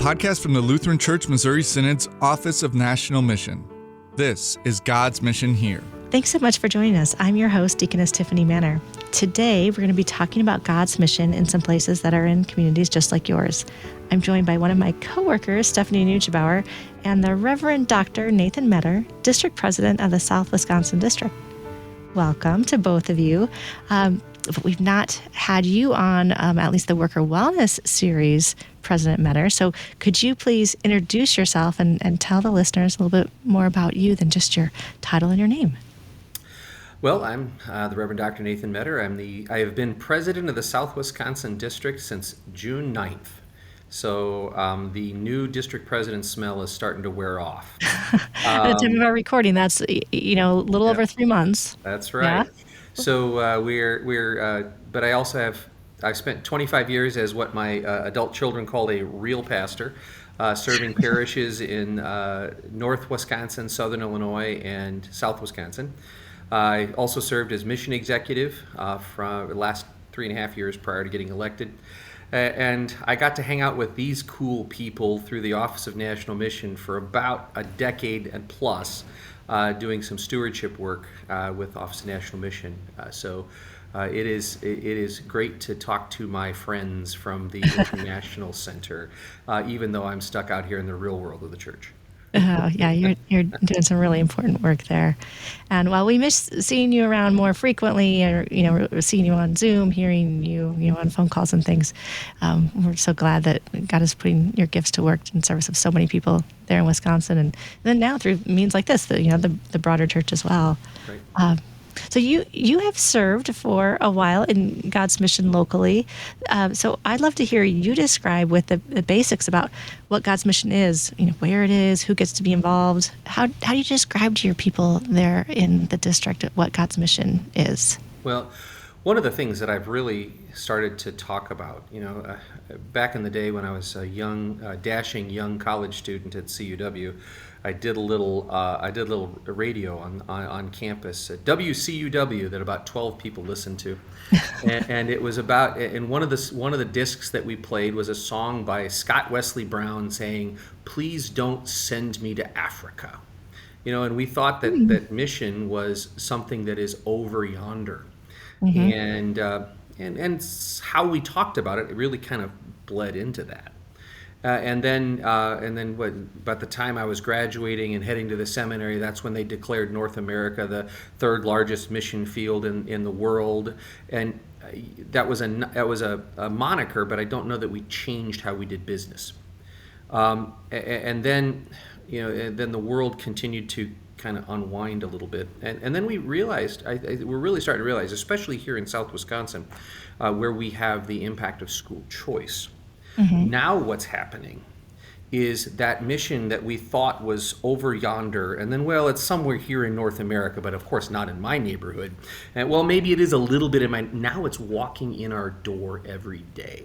podcast from the Lutheran Church Missouri Synod's Office of National Mission. This is God's Mission Here. Thanks so much for joining us. I'm your host, Deaconess Tiffany Meador. Today, we're going to be talking about God's mission in some places that are in communities just like yours. I'm joined by one of my coworkers, Stephanie Neugebauer, and the Reverend Dr. Nathan Meador, District President of the South Wisconsin District. Welcome to both of you. But we've not had you on at least the Worker Wellness Series, President Meador. So could you please introduce yourself and tell the listeners a little bit more about you than just your title and your name? Well, I'm the Reverend Dr. Nathan Meador. I have been president of the South Wisconsin District since June 9th. So the new district president smell is starting to wear off. At the time of our recording, that's a little over 3 months. That's right. Yeah. So but I've spent 25 years as what my adult children called a real pastor, serving parishes in North Wisconsin, Southern Illinois, and South Wisconsin. I also served as mission executive for the last 3.5 years prior to getting elected. And I got to hang out with these cool people through the Office of National Mission for about a decade and plus, doing some stewardship work with Office of National Mission. So it is great to talk to my friends from the International Center, even though I'm stuck out here in the real world of the church. Oh, yeah, you're doing some really important work there. And while we miss seeing you around more frequently, or seeing you on Zoom, hearing you on phone calls and things, we're so glad that God is putting your gifts to work in service of so many people there in Wisconsin, and then now through means like this, the broader church as well. Right. So you have served for a while in God's mission locally. So I'd love to hear you describe with the basics about what God's mission is, where it is, who gets to be involved. How do you describe to your people there in the district what God's mission is? Well, one of the things that I've really started to talk about, back in the day when I was a dashing young college student at CUW, I did a little radio on campus at WCUW that about 12 people listened to, and it was about, and one of the discs that we played was a song by Scott Wesley Brown saying, "Please don't send me to Africa," and we thought that mission was something that is over yonder, and how we talked about it really kind of bled into that. And then by the time I was graduating and heading to the seminary, that's when they declared North America the third largest mission field in the world, and that was a moniker, but I don't know that we changed how we did business. And then the world continued to kind of unwind a little bit, and then we realized we're really starting to realize, especially here in South Wisconsin, where we have the impact of school choice. Mm-hmm. Now what's happening is that mission that we thought was over yonder, and then, it's somewhere here in North America, but of course not in my neighborhood. And maybe it is a little bit in now it's walking in our door every day.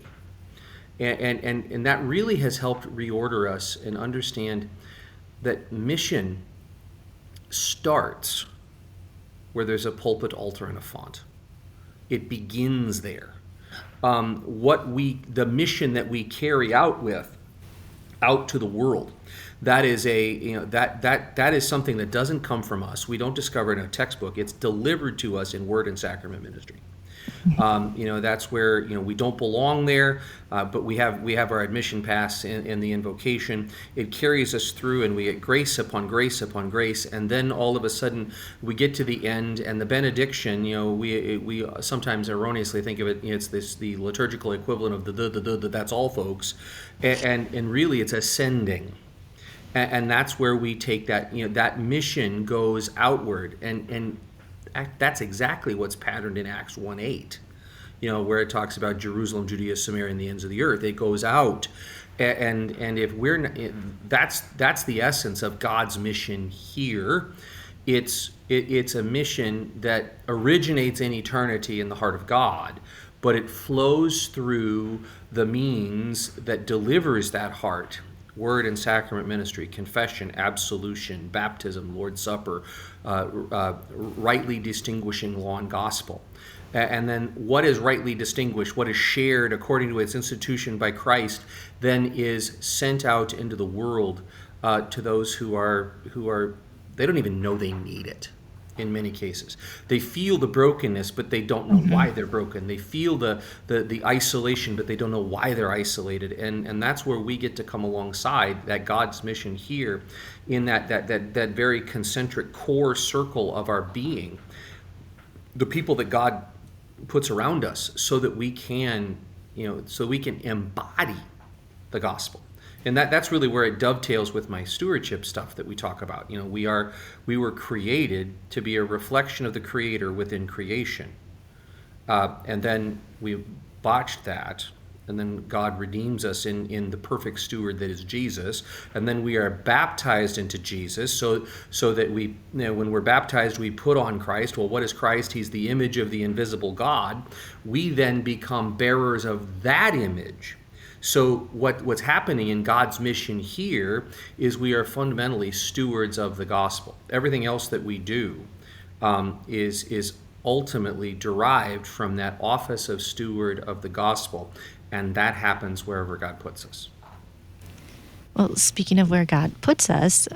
And that really has helped reorder us and understand that mission starts where there's a pulpit, altar, and a font. It begins there. The mission that we carry out to the world, that is that is something that doesn't come from us. We don't discover it in a textbook. It's delivered to us in word and sacrament ministry. That's where we don't belong there, but we have our admission pass in the invocation. It carries us through, and we get grace upon grace upon grace, and then all of a sudden we get to the end, and the benediction. We sometimes erroneously think of it. It's the liturgical equivalent of the that's all, folks, and really it's ascending. And that's where we take that. That mission goes outward, and that's exactly what's patterned in Acts 1:8, where it talks about Jerusalem, Judea, Samaria, and the ends of the earth. It goes out, and if we're not, that's the essence of God's mission here. It's a mission that originates in eternity in the heart of God, but it flows through the means that delivers that heart word and sacrament ministry, confession, absolution, baptism, Lord's Supper, rightly distinguishing law and gospel. And then what is rightly distinguished, what is shared according to its institution by Christ, then is sent out into the world to those who are they don't even know they need it. In many cases, they feel the brokenness, but they don't know why they're broken. They feel the isolation, but they don't know why they're isolated. And that's where we get to come alongside that God's mission here, in that very concentric core circle of our being, the people that God puts around us, so that we can embody the gospel. And that's really where it dovetails with my stewardship stuff that we talk about. We were created to be a reflection of the Creator within creation. And then we botched that, and then God redeems us in the perfect steward that is Jesus. And then we are baptized into Jesus, so that we, when we're baptized, we put on Christ. Well, what is Christ? He's the image of the invisible God. We then become bearers of that image. So what's happening in God's mission here is we are fundamentally stewards of the gospel. Everything else that we do is ultimately derived from that office of steward of the gospel, and that happens wherever God puts us. Well, speaking of where God puts us,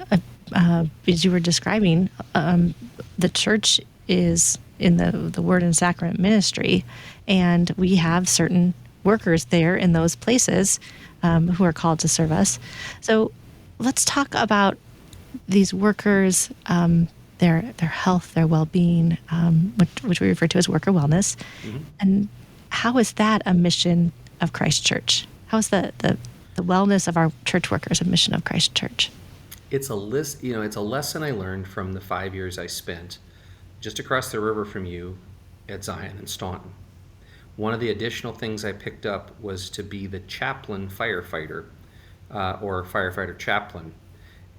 as you were describing, the church is in the word and sacrament ministry, and we have certain workers there in those places who are called to serve us. So let's talk about these workers, their health, their well-being, which we refer to as worker wellness. And how is that a mission of Christ Church? How is the wellness of our church workers a mission of Christ Church? It's a lesson I learned from the 5 years I spent just across the river from you at Zion and Staunton. One of the additional things I picked up was to be the chaplain firefighter, or firefighter chaplain.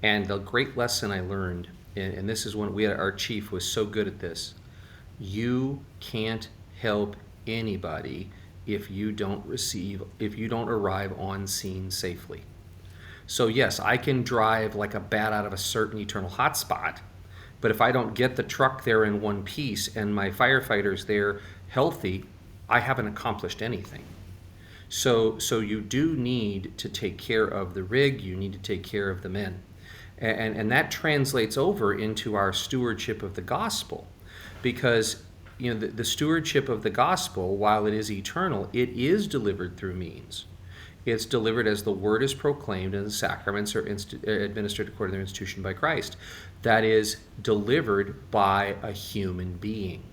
And the great lesson I learned, and this is when our chief was so good at this: you can't help anybody if you don't arrive on scene safely. So yes, I can drive like a bat out of a certain eternal hotspot, but if I don't get the truck there in one piece and my firefighters there healthy, I haven't accomplished anything. So you do need to take care of the rig, you need to take care of the men. And that translates over into our stewardship of the gospel, because the stewardship of the gospel, while it is eternal, it is delivered through means. It's delivered as the word is proclaimed and the sacraments are administered according to their institution by Christ. That is delivered by a human being.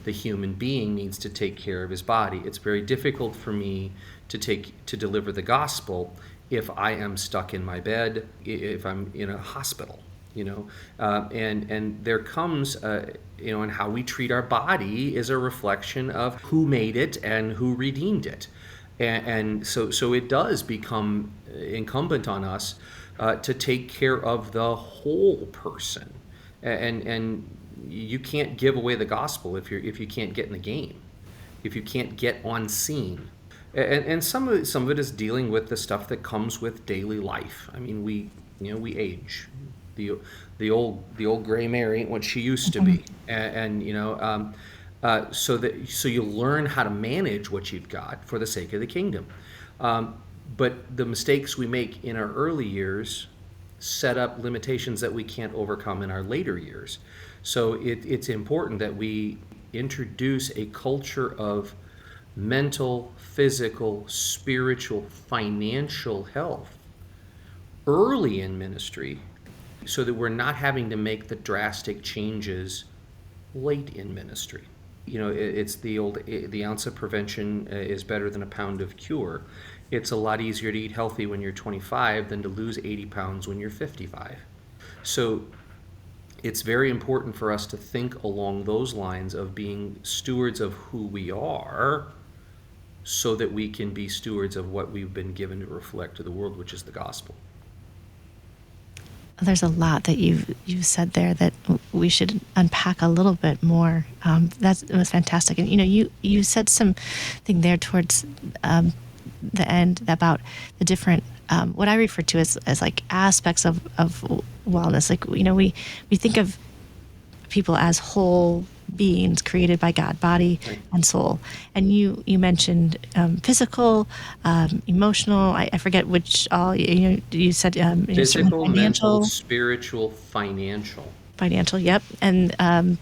The human being needs to take care of his body. It's very difficult for me to deliver the gospel if I am stuck in my bed, if I'm in a hospital, and there comes, and how we treat our body is a reflection of who made it and who redeemed it. And so it does become incumbent on us to take care of the whole person. And you can't give away the gospel if you can't get in the game, if you can't get on scene. And some of it is dealing with the stuff that comes with daily life. I mean, we age. The old gray mare ain't what she used to be, so you learn how to manage what you've got for the sake of the kingdom. But the mistakes we make in our early years set up limitations that we can't overcome in our later years. So it's important that we introduce a culture of mental, physical, spiritual, financial health early in ministry, so that we're not having to make the drastic changes late in ministry. It's the ounce of prevention is better than a pound of cure. It's a lot easier to eat healthy when you're 25 than to lose 80 pounds when you're 55. So it's very important for us to think along those lines of being stewards of who we are, so that we can be stewards of what we've been given to reflect to the world, which is the gospel. There's a lot that you've said there that we should unpack a little bit more. It was fantastic. And you said something there towards the end about the different what I refer to as like aspects of wellness. Like, we think of people as whole beings created by God, body and soul. And you mentioned physical, emotional. I forget which all. You said Physical, financial, mental, spiritual, financial. Financial. Yep. And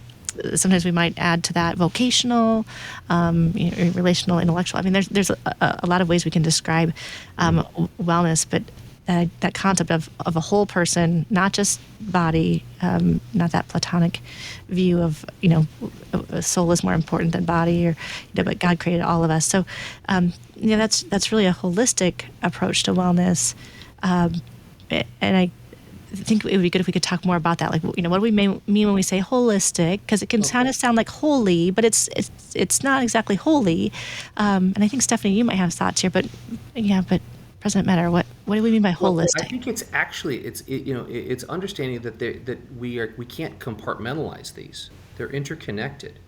sometimes we might add to that vocational, relational, intellectual. I mean, there's a lot of ways we can describe wellness, but that concept of a whole person, not just body, not that Platonic view of soul is more important than body, but God created all of us. So that's really a holistic approach to wellness, and I think it would be good if we could talk more about that. Like, what do we mean when we say holistic? Because it can kind of sound like holy, but it's not exactly holy. And I think, Stephanie, you might have thoughts here, but President Meador, what do we mean by holistic? Well, I think it's actually it's understanding that we can't compartmentalize these. They're interconnected.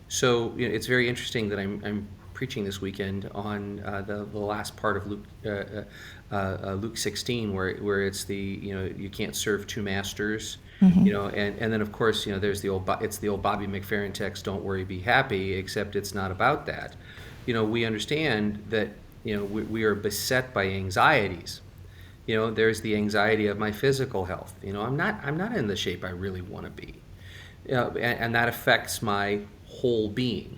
So it's very interesting that I'm preaching this weekend on the last part of Luke 16, where it's you can't serve two masters, and then of course there's the old Bobby McFerrin text, don't worry, be happy, except it's not about that. We understand that we are beset by anxieties. There's the anxiety of my physical health. I'm not in the shape I really want to be, and that affects my whole being.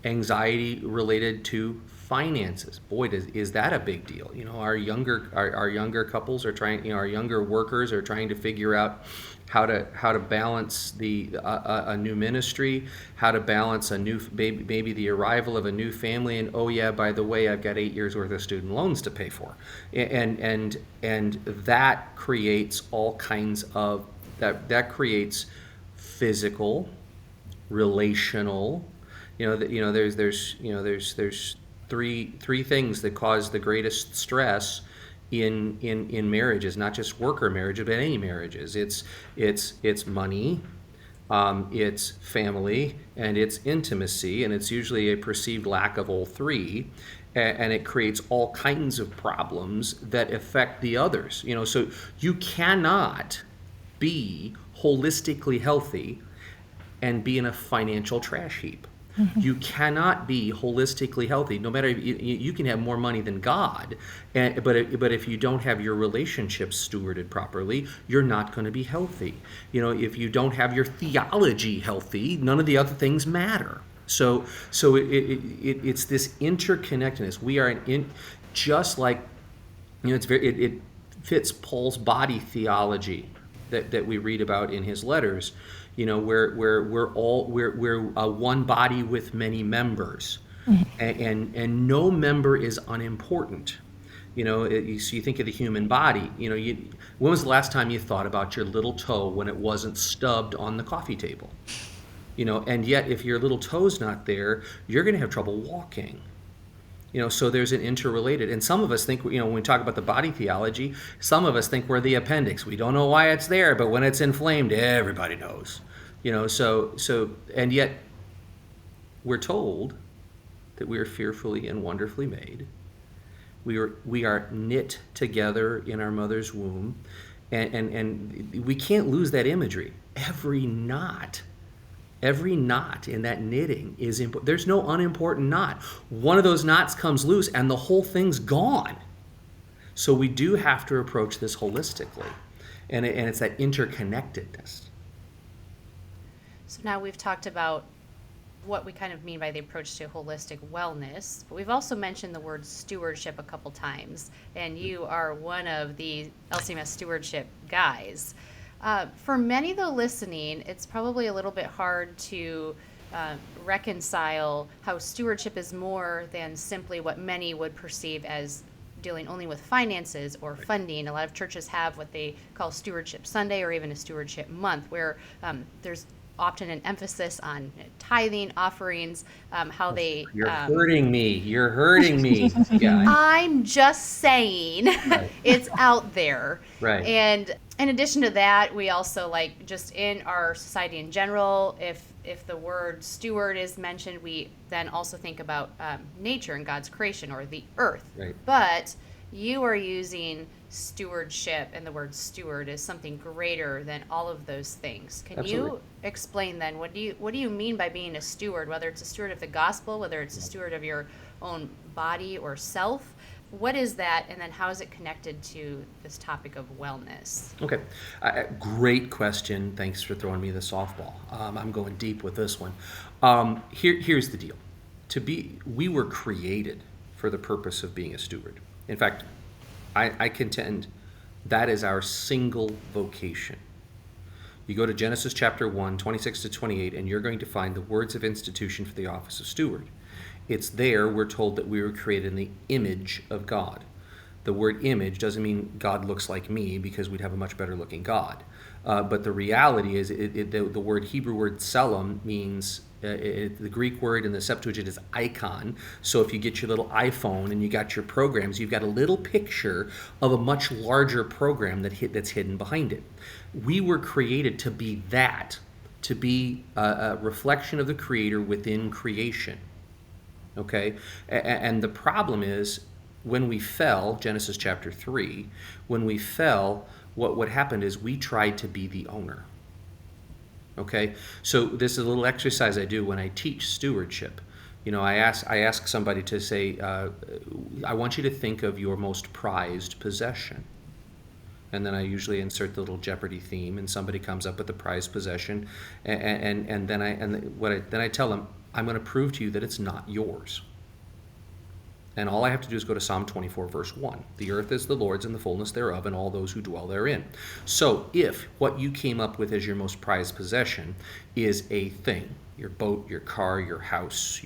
Anxiety related to finances. Boy, is that a big deal. Our younger couples are trying. Our younger workers are trying to figure out how to balance a new ministry, how to balance a new maybe the arrival of a new family, and oh yeah, by the way, I've got 8 years worth of student loans to pay for, and that creates all kinds of that creates physical, relational. There's three things that cause the greatest stress in marriages, not just worker marriages, but any marriages. It's money, it's family, and it's intimacy, and it's usually a perceived lack of all three, and it creates all kinds of problems that affect the others. So you cannot be holistically healthy and be in a financial trash heap. You cannot be holistically healthy. No matter, you can have more money than God, but if you don't have your relationships stewarded properly, you're not going to be healthy. If you don't have your theology healthy, none of the other things matter. So it's this interconnectedness. We are just like it fits Paul's body theology that we read about in his letters. We're a one body with many members, and no member is unimportant. So you think of the human body. When was the last time you thought about your little toe when it wasn't stubbed on the coffee table? And yet if your little toe's not there, you're going to have trouble walking. So there's an interrelated, and some of us think, when we talk about the body theology, some of us think we're the appendix. We don't know why it's there, but when it's inflamed, everybody knows. So and yet we're told that we are fearfully and wonderfully made. We are knit together in our mother's womb, and we can't lose that imagery. Every knot in that knitting is important. There's no unimportant knot. One of those knots comes loose and the whole thing's gone. So we do have to approach this holistically, and it's that interconnectedness. So now we've talked about what we kind of mean by the approach to holistic wellness, but we've also mentioned the word stewardship a couple times, and you are one of the LCMS stewardship guys. For many, though, listening, it's probably a little bit hard to reconcile how stewardship is more than simply what many would perceive as dealing only with finances or funding. A lot of churches have what they call Stewardship Sunday or even a Stewardship Month, where there's often an emphasis on tithing, offerings, how they... You're hurting me. Yeah. I'm just saying, right. It's out there. Right. And in addition to that, we also, just in our society in general, if if the word steward is mentioned, we then also think about nature and God's creation, or the earth. Right. But you are using stewardship, and the word steward is something greater than all of those things. Can Absolutely. you explain then, what do you mean by being a steward, whether it's a steward of the gospel, whether it's a steward of your own body or self? What is that, and then how is it connected to this topic of wellness? Okay, great question. Thanks for throwing me the softball. I'm going deep with this one. Here's the deal. We were created for the purpose of being a steward. In fact, I contend that is our single vocation. You go to Genesis chapter 1, 26 to 28, and you're going to find the words of institution for the office of steward. It's there we're told that we were created in the image of God. The word image doesn't mean God looks like me, because we'd have a much better looking God. But the reality is the word Hebrew word tselem means, the Greek word in the Septuagint is icon. So if you get your little iPhone and you got your programs, you've got a little picture of a much larger program that's hidden behind it. We were created to be that, to be a reflection of the Creator within creation. Okay? And the problem is, when we fell, Genesis chapter 3, when we fell, what happened is we tried to be the owner. Okay? So this is a little exercise I do when I teach stewardship. You know, I ask somebody to say, I want you to think of your most prized possession. And then I usually insert the little Jeopardy theme, and somebody comes up with the prized possession, and then I tell them, I'm going to prove to you that it's not yours. And all I have to do is go to Psalm 24, verse 1. The earth is the Lord's and the fullness thereof, and all those who dwell therein. So if what you came up with as your most prized possession is a thing, your boat, your car, your house,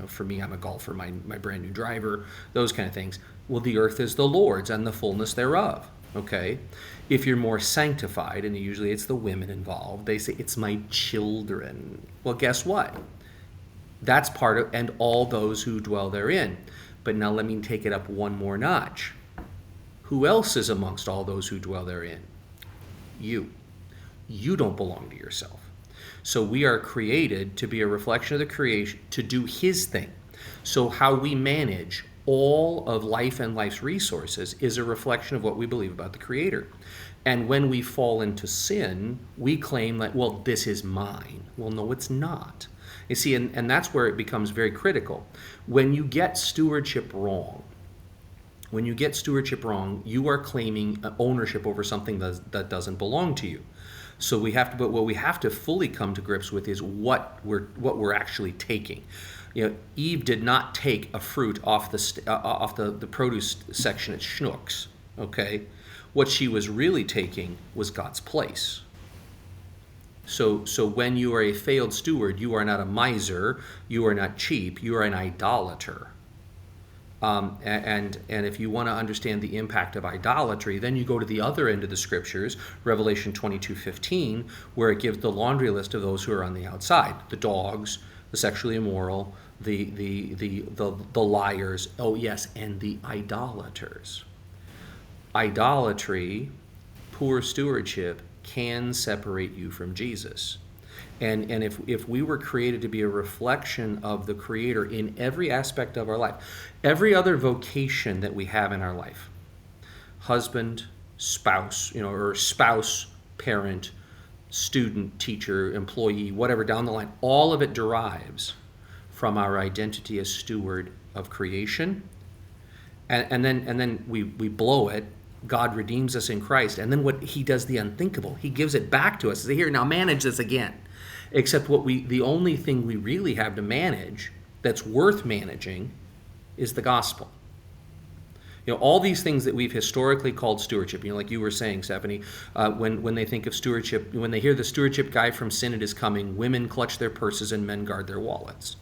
for me, I'm a golfer, my brand new driver, those kind of things. Well, the earth is the Lord's and the fullness thereof. Okay? If you're more sanctified, and usually it's the women involved, they say, it's my children. Well, guess what? That's part of, and all those who dwell therein. But now let me take it up one more notch. Who else is amongst all those who dwell therein? You. You don't belong to yourself. So we are created to be a reflection of the creation, to do His thing. So how we manage all of life and life's resources is a reflection of what we believe about the Creator. And when we fall into sin, we claim that, well, this is mine. Well, no, it's not. You see, and that's where it becomes very critical. When you get stewardship wrong, you are claiming ownership over something that doesn't belong to you. So what we have to fully come to grips with is what we're actually taking. You know, Eve did not take a fruit off the produce section at Schnucks. Okay, what she was really taking was God's place. So when you are a failed steward, you are not a miser, you are not cheap, you are an idolater. And if you want to understand the impact of idolatry, then you go to the other end of the scriptures, Revelation 22:15, where it gives the laundry list of those who are on the outside: the dogs, the sexually immoral, the liars, oh yes, and the idolaters. Idolatry, poor stewardship, can separate you from Jesus. And if we were created to be a reflection of the Creator in every aspect of our life, every other vocation that we have in our life, husband, spouse, or spouse, parent, student, teacher, employee, whatever down the line, all of it derives from our identity as steward of creation. And then we blow it. God redeems us in Christ, and then He does the unthinkable. He gives it back to us. Say, here, now manage this again. Except the only thing we really have to manage that's worth managing is the gospel. All these things that we've historically called stewardship, like you were saying, Stephanie, when they think of stewardship, when they hear the stewardship guy from Synod is coming, women clutch their purses and men guard their wallets.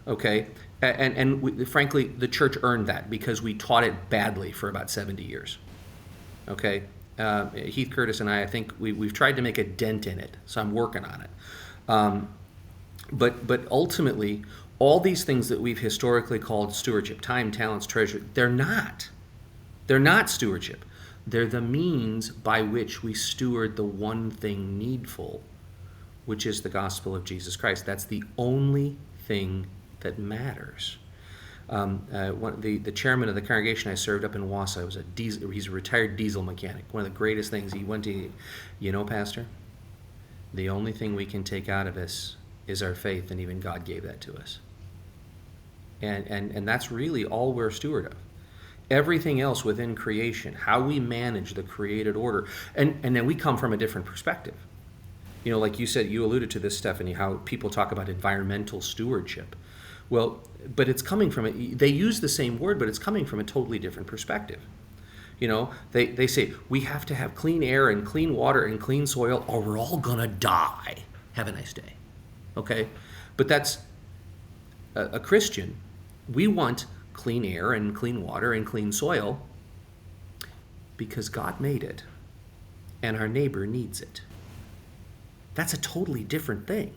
Okay? And frankly, the church earned that because we taught it badly for about 70 years. Okay? Heath Curtis and I think we've tried to make a dent in it, so I'm working on it. But ultimately, all these things that we've historically called stewardship, time, talents, treasure, they're not. They're not stewardship. They're the means by which we steward the one thing needful, which is the gospel of Jesus Christ. That's the only thing that matters. The chairman of the congregation I served up in Wausau he's a retired diesel mechanic. One of the greatest things he went to, Pastor, the only thing we can take out of this is our faith, and even God gave that to us. And that's really all we're a steward of. Everything else within creation, how we manage the created order, and then we come from a different perspective. Like you said, you alluded to this, Stephanie, how people talk about environmental stewardship. Well, but it's coming from they use the same word, but it's coming from a totally different perspective. They say we have to have clean air and clean water and clean soil, or we're all gonna die. Have a nice day. Okay? But that's a Christian. We want clean air and clean water and clean soil because God made it and our neighbor needs it. That's a totally different thing.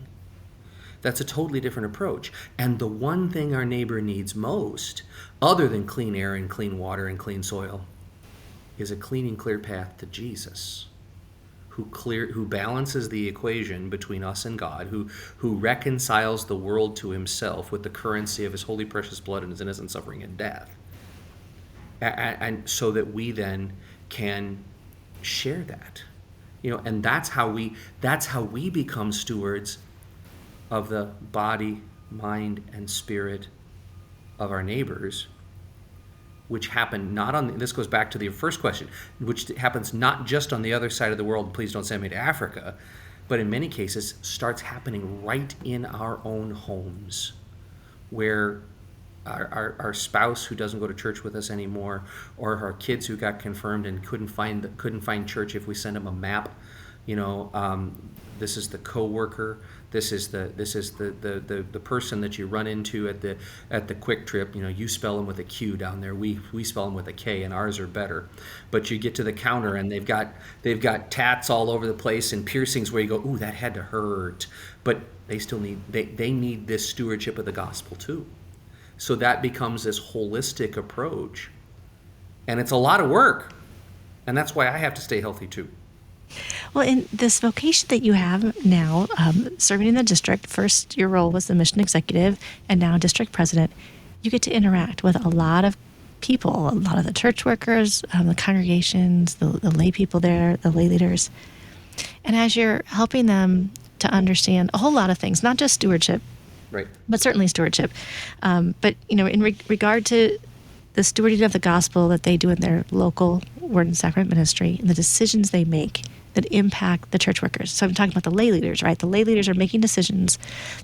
That's a totally different approach. And the one thing our neighbor needs most, other than clean air and clean water and clean soil, is a clean and clear path to Jesus, who balances the equation between us and God, who reconciles the world to himself with the currency of his holy precious blood and his innocent suffering and death. And so that we then can share that. And that's how we become stewards of the body, mind, and spirit of our neighbors, which happen this goes back to the first question, which happens not just on the other side of the world, please don't send me to Africa, but in many cases starts happening right in our own homes, where our spouse who doesn't go to church with us anymore, or our kids who got confirmed and couldn't find church if we send them a map. This is the coworker. This is the person that you run into at the Quick Trip. You spell them with a Q down there. We spell them with a K, and ours are better. But you get to the counter and they've got tats all over the place and piercings where you go, ooh, that had to hurt. But they still need this stewardship of the gospel too. So that becomes this holistic approach, and it's a lot of work, and that's why I have to stay healthy too. Well, in this vocation that you have now, serving in the district, first your role was the mission executive and now district president, you get to interact with a lot of people, a lot of the church workers, the congregations, the lay people there, the lay leaders. And as you're helping them to understand a whole lot of things, not just stewardship, right, but certainly stewardship, but in regard to the stewarding of the gospel that they do in their local word and sacrament ministry and the decisions they make that impact the church workers. So I'm talking about the lay leaders, right? The lay leaders are making decisions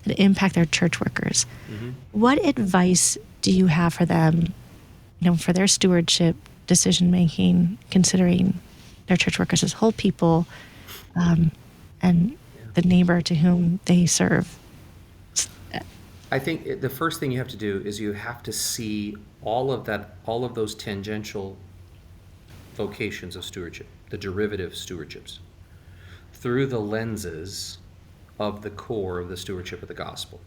that impact their church workers. Mm-hmm. What advice do you have for them, for their stewardship, decision making, considering their church workers as whole people, and the neighbor to whom they serve? I think the first thing you have to do is you have to see all of those tangential vocations of stewardship, the derivative stewardships, through the lenses of the core of the stewardship of the gospel.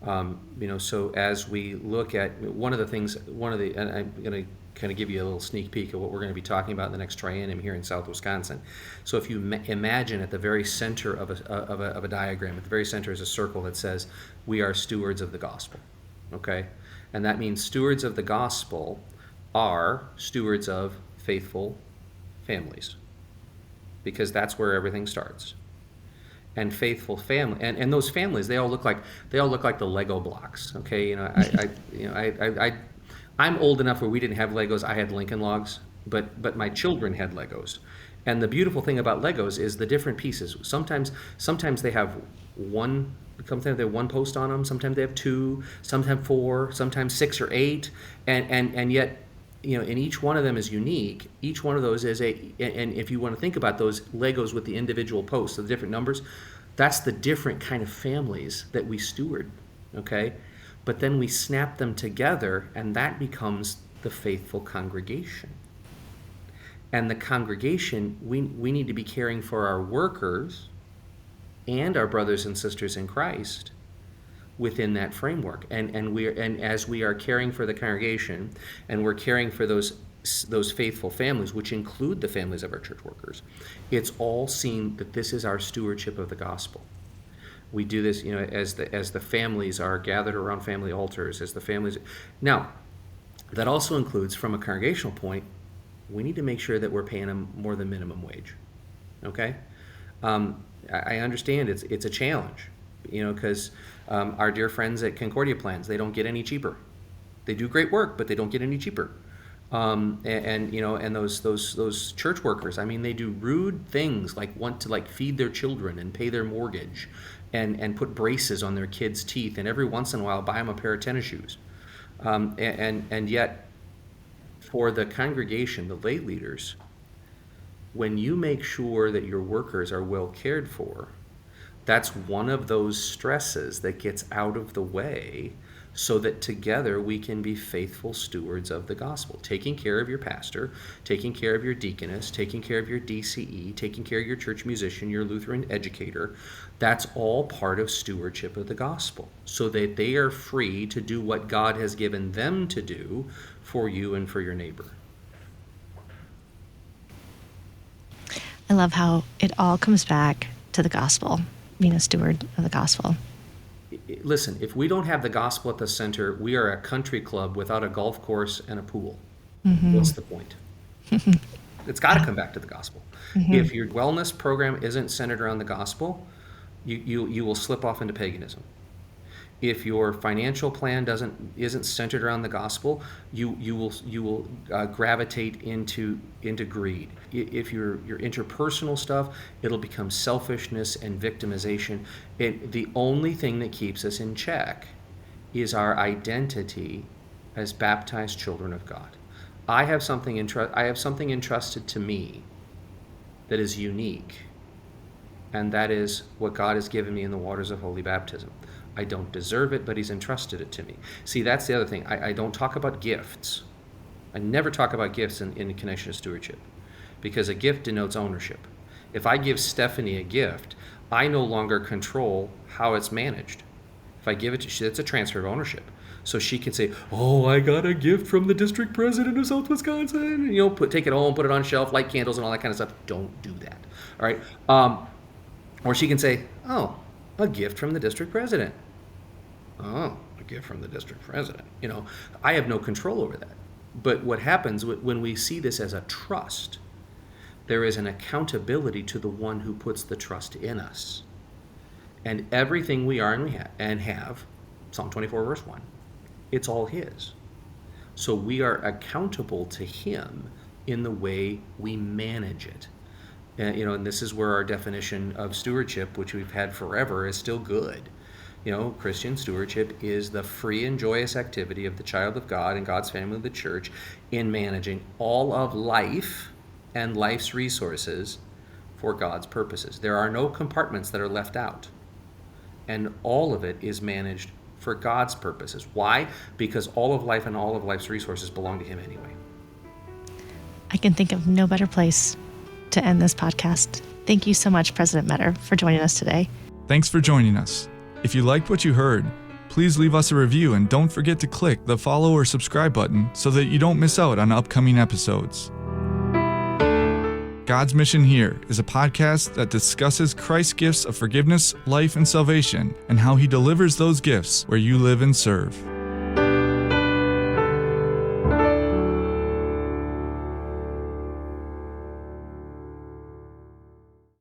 So as we look at and I'm going to kind of give you a little sneak peek of what we're going to be talking about in the next triennium here in South Wisconsin. So if you imagine at the very center of a diagram, at the very center is a circle that says, we are stewards of the gospel, okay? And that means stewards of the gospel are stewards of faithful families, because that's where everything starts. And faithful family, and those families, they all look like the Lego blocks. Okay, I'm old enough where we didn't have Legos. I had Lincoln Logs, but my children had Legos. And the beautiful thing about Legos is the different pieces. Sometimes they have one. Sometimes they have one post on them. Sometimes they have two. Sometimes 4. Sometimes 6 or 8. And yet, and each one of them is unique. Each one of those is and if you want to think about those Legos with the individual posts, the different numbers, that's the different kind of families that we steward, okay? But then we snap them together, and that becomes the faithful congregation. And the congregation, we need to be caring for our workers and our brothers and sisters in Christ within that framework. And as we are caring for the congregation, and we're caring for those those faithful families, which include the families of our church workers, it's all seen that this is our stewardship of the gospel. We do this, as the families are gathered around family altars, as the families. Now, that also includes, from a congregational point, we need to make sure that we're paying them more than minimum wage. Okay, I understand it's a challenge, because our dear friends at Concordia Plans, they don't get any cheaper. They do great work, but they don't get any cheaper. And those church workers, they do rude things like want to feed their children and pay their mortgage, and put braces on their kids' teeth, and every once in a while buy them a pair of tennis shoes. And yet, for the congregation, the lay leaders, when you make sure that your workers are well cared for, that's one of those stresses that gets out of the way, so that together we can be faithful stewards of the gospel, taking care of your pastor, taking care of your deaconess, taking care of your DCE, taking care of your church musician, your Lutheran educator. That's all part of stewardship of the gospel, so that they are free to do what God has given them to do for you and for your neighbor. I love how it all comes back to the gospel, being a steward of the gospel. Listen, if we don't have the gospel at the center, we are a country club without a golf course and a pool. Mm-hmm. What's the point? It's got to come back to the gospel. Mm-hmm. If your wellness program isn't centered around the gospel, you will slip off into paganism. If your financial plan isn't centered around the gospel, you will gravitate into greed. If your interpersonal stuff, it'll become selfishness and victimization. The only thing that keeps us in check is our identity as baptized children of God. I have something entrusted to me that is unique, and that is what God has given me in the waters of holy baptism. I don't deserve it, but he's entrusted it to me. See, that's the other thing. I don't talk about gifts. I never talk about gifts in connection to stewardship, because a gift denotes ownership. If I give Stephanie a gift, I no longer control how it's managed. If I give it to, it's a transfer of ownership. So she can say, "Oh, I got a gift from the district president of South Wisconsin." Take it home, put it on a shelf, light candles, and all that kind of stuff. Don't do that. All right. Or she can say, "Oh, a gift from the district president." Oh, a gift from the district president. I have no control over that. But what happens when we see this as a trust, there is an accountability to the one who puts the trust in us. And everything we are and have, Psalm 24, verse 1, it's all his. So we are accountable to him in the way we manage it. And this is where our definition of stewardship, which we've had forever, is still good. Christian stewardship is the free and joyous activity of the child of God and God's family of the church in managing all of life and life's resources for God's purposes. There are no compartments that are left out, and all of it is managed for God's purposes. Why? Because all of life and all of life's resources belong to him anyway. I can think of no better place to end this podcast. Thank you so much, President Meador, for joining us today. Thanks for joining us. If you liked what you heard, please leave us a review and don't forget to click the follow or subscribe button so that you don't miss out on upcoming episodes. God's Mission Here is a podcast that discusses Christ's gifts of forgiveness, life, and salvation, and how he delivers those gifts where you live and serve.